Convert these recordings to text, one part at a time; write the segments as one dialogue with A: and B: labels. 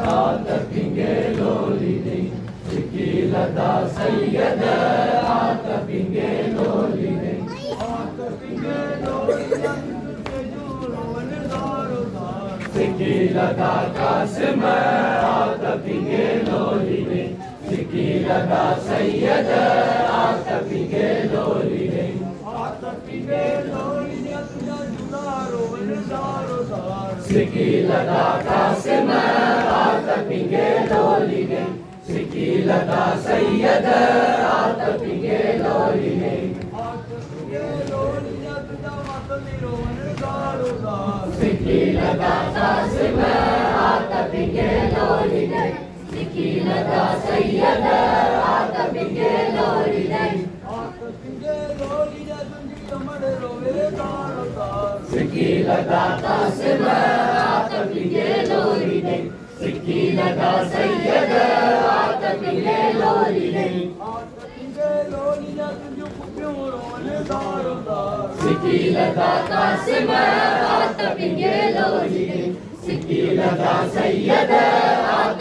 A: आतपिंगे लोलिने सिकिलदा सैयद आतपिंगे लोलिने सिकिलदा कासिम आतपिंगे लोलिने सिकिलदा सैयद आतपिंगे लोलिने आतपिंगे लोलिने सिकिलदा कासिम आतपिंगे लोलिने सिकिलदा सैयद आतपिंगे लोलिने सिकिलदा कासिम आतपिंगे लोलिने सिकिलदा सैयद आतपिंगे लोलिने सिकिलदा कासिम आतपिंगे लोलिने सिकिलदा सैयद आतपिंगे लोलिने सिकिलदा कासिम आतपिंगे लोलिने सिकिलदा सैयद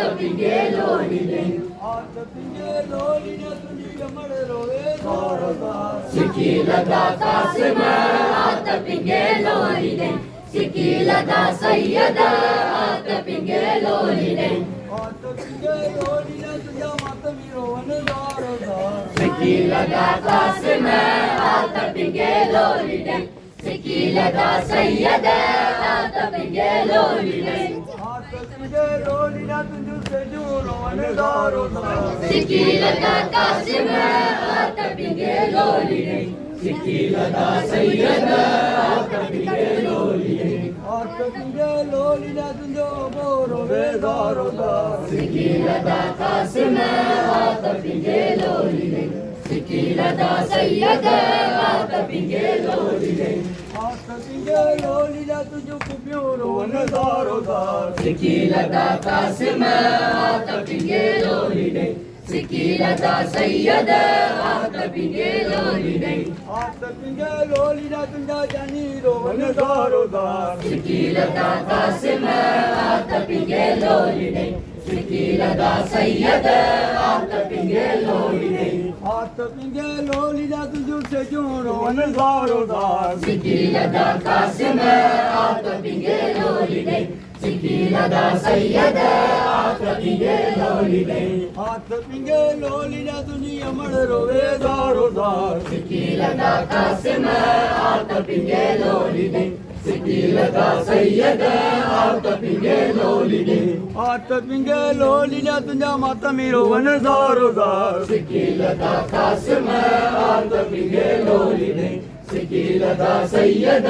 A: आतपिंगे लोलिने सिकिलदा कासिम आतपिंगे लोलिने सिकिलदा सैयद आतपिंगे लोलिने सिकिलदा कासिम आतपिंगे लोलिने सिकिलदा सैयद आतपिंगे लोलिने सिकिलदा कासिम आतपिंगे लोलिने सिकिलदा सैयद आतपिंगे लोलिने सिकिलदा कासिम आतपिंगे लोलिने सिकिलदा सैयद आतपिंगे लोलिने सिकिलदा कासिम आतपिंगे लोलिने सिकिलदा सैयद आतपिंगे लोलिने सिकिलदा कासिम आतपिंगे लोलिने सिकिलदा सैयद आतपिंगे लोलिने सिकिलदा कासिम आतपिंगे लोलिने सिकिलदा सैयद आतपिंगे लोलिने सिकिलदा कासिम आतपिंगे लोलिने सिकिलदा सैयद आतपिंगे लोलिने
B: तुझा माता मीरो वनदारोदार
A: सिकिलदा कासिम आतपिंगे लोलिने सिकिलदा सैयद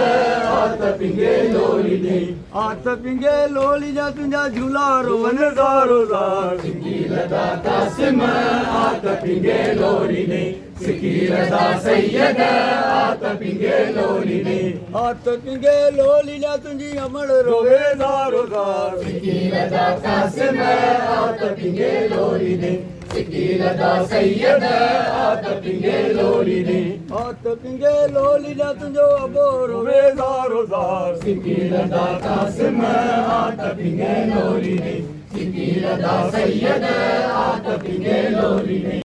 A: आतपिंगे लोलिने
B: तुझा झूलारो वनदारोदार
A: सिकिलदा कासिम आतपिंगे लोलिने सिकिलदा सैयद आतपिंगे लोलिने
B: तुझी अमर रोवेदारोदार
A: सिकिलदा कासिम आतपिंगे लोलिने सिकिलदा सैयद आतपिंगे लोलिने
B: तुझो अबो रोवेदारोदार
A: सिकिलदा कासिम आतपिंगे लोलिने सिकिलदा सैयद आतपिंगे लोलिने